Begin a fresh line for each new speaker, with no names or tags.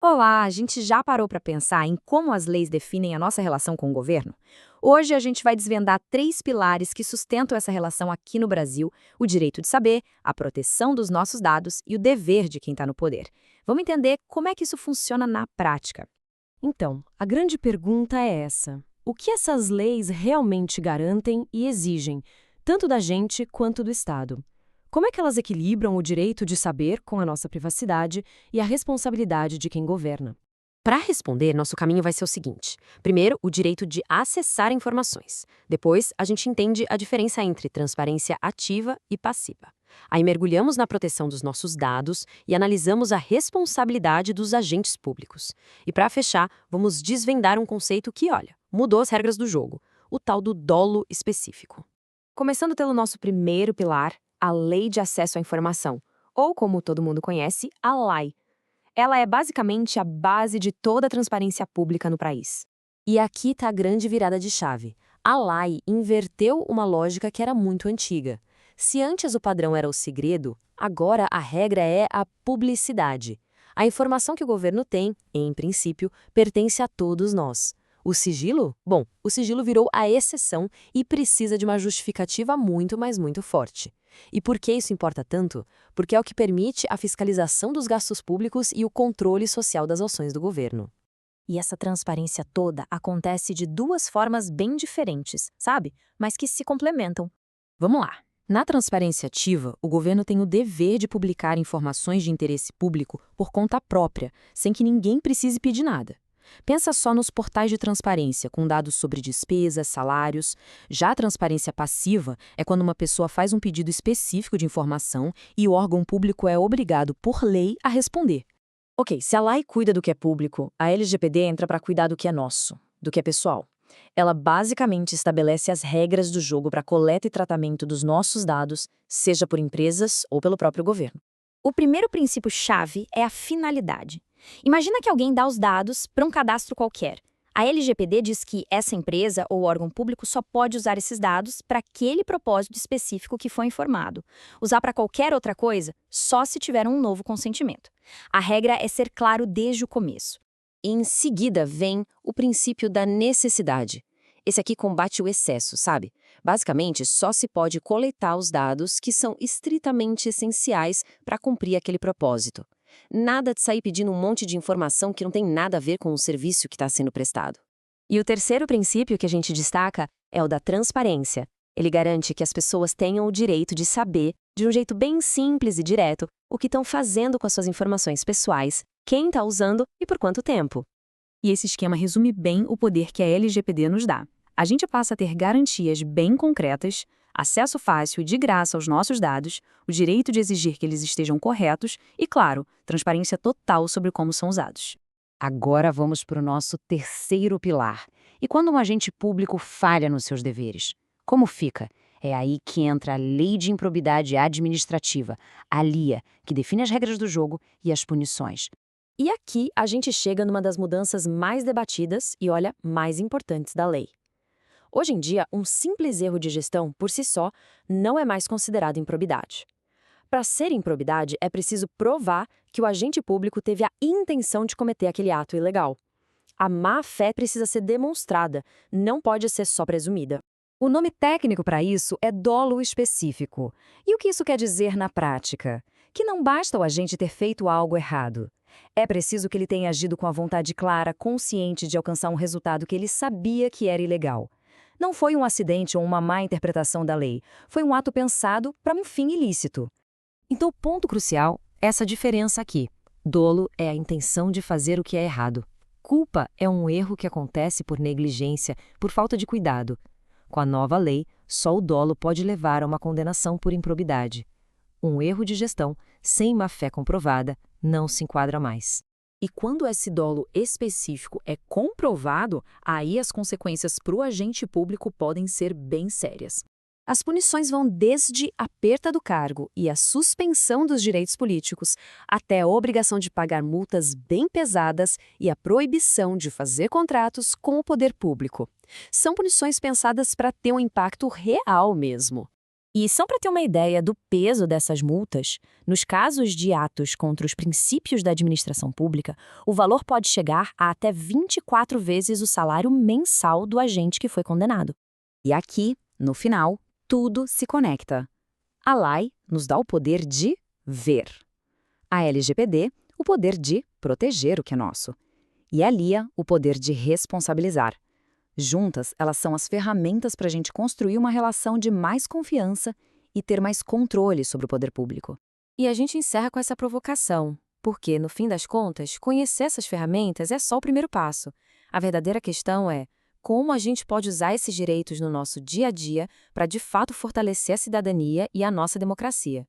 Olá, a gente já parou para pensar em como as leis definem a nossa relação com o governo? Hoje a gente vai desvendar três pilares que sustentam essa relação aqui no Brasil: o direito de saber, a proteção dos nossos dados e o dever de quem está no poder. Vamos entender como é que isso funciona na prática.
Então, a grande pergunta é essa: o que essas leis realmente garantem e exigem, tanto da gente quanto do Estado? Como é que elas equilibram o direito de saber com a nossa privacidade e a responsabilidade de quem governa?
Para responder, nosso caminho vai ser o seguinte: primeiro, o direito de acessar informações. Depois, a gente entende a diferença entre transparência ativa e passiva. Aí mergulhamos na proteção dos nossos dados e analisamos a responsabilidade dos agentes públicos. E para fechar, vamos desvendar um conceito que, olha, mudou as regras do jogo: o tal do dolo específico.
Começando pelo nosso primeiro pilar, a Lei de Acesso à Informação, ou como todo mundo conhece, a LAI. Ela é basicamente a base de toda a transparência pública no país.
E aqui está a grande virada de chave. A lei inverteu uma lógica que era muito antiga. Se antes o padrão era o segredo, agora a regra é a publicidade. A informação que o governo tem, em princípio, pertence a todos nós. O sigilo? Bom, o sigilo virou a exceção e precisa de uma justificativa muito, mas muito forte. E por que isso importa tanto? Porque é o que permite a fiscalização dos gastos públicos e o controle social das ações do governo.
E essa transparência toda acontece de duas formas bem diferentes, sabe? Mas que se complementam. Vamos lá. Na transparência ativa, o governo tem o dever de publicar informações de interesse público por conta própria, sem que ninguém precise pedir nada. Pensa só nos portais de transparência, com dados sobre despesas, salários. Já a transparência passiva é quando uma pessoa faz um pedido específico de informação e o órgão público é obrigado, por lei, a responder. Ok, se a lei cuida do que é público, a LGPD entra para cuidar do que é nosso, do que é pessoal. Ela basicamente estabelece as regras do jogo para coleta e tratamento dos nossos dados, seja por empresas ou pelo próprio governo. O primeiro princípio-chave é a finalidade. Imagina que alguém dá os dados para um cadastro qualquer. A LGPD diz que essa empresa ou órgão público só pode usar esses dados para aquele propósito específico que foi informado. Usar para qualquer outra coisa, só se tiver um novo consentimento. A regra é ser claro desde o começo.
Em seguida vem o princípio da necessidade. Esse aqui combate o excesso, sabe? Basicamente, só se pode coletar os dados que são estritamente essenciais para cumprir aquele propósito. Nada de sair pedindo um monte de informação que não tem nada a ver com o serviço que está sendo prestado.
E o terceiro princípio que a gente destaca é o da transparência. Ele garante que as pessoas tenham o direito de saber, de um jeito bem simples e direto, o que estão fazendo com as suas informações pessoais, quem está usando e por quanto tempo.
E esse esquema resume bem o poder que a LGPD nos dá. A gente passa a ter garantias bem concretas, acesso fácil e de graça aos nossos dados, o direito de exigir que eles estejam corretos e, claro, transparência total sobre como são usados.
Agora vamos para o nosso terceiro pilar. E quando um agente público falha nos seus deveres? Como fica? É aí que entra a Lei de Improbidade Administrativa, a LIA, que define as regras do jogo e as punições.
E aqui a gente chega numa das mudanças mais debatidas e, olha, mais importantes da lei. Hoje em dia, um simples erro de gestão, por si só, não é mais considerado improbidade. Para ser improbidade, é preciso provar que o agente público teve a intenção de cometer aquele ato ilegal. A má-fé precisa ser demonstrada, não pode ser só presumida.
O nome técnico para isso é dolo específico. E o que isso quer dizer na prática? Que não basta o agente ter feito algo errado. É preciso que ele tenha agido com a vontade clara, consciente de alcançar um resultado que ele sabia que era ilegal. Não foi um acidente ou uma má interpretação da lei. Foi um ato pensado para um fim ilícito.
Então, o ponto crucial é essa diferença aqui. Dolo é a intenção de fazer o que é errado. Culpa é um erro que acontece por negligência, por falta de cuidado. Com a nova lei, só o dolo pode levar a uma condenação por improbidade. Um erro de gestão, sem má-fé comprovada, não se enquadra mais.
E quando esse dolo específico é comprovado, aí as consequências para o agente público podem ser bem sérias. As punições vão desde a perda do cargo e a suspensão dos direitos políticos, até a obrigação de pagar multas bem pesadas e a proibição de fazer contratos com o poder público. São punições pensadas para ter um impacto real mesmo. E só para ter uma ideia do peso dessas multas, nos casos de atos contra os princípios da administração pública, o valor pode chegar a até 24 vezes o salário mensal do agente que foi condenado.
E aqui, no final, tudo se conecta. A lei nos dá o poder de ver. A LGPD, o poder de proteger o que é nosso. E a LIA, o poder de responsabilizar. Juntas, elas são as ferramentas para a gente construir uma relação de mais confiança e ter mais controle sobre o poder público.
E a gente encerra com essa provocação, porque, no fim das contas, conhecer essas ferramentas é só o primeiro passo. A verdadeira questão é como a gente pode usar esses direitos no nosso dia a dia para, de fato, fortalecer a cidadania e a nossa democracia.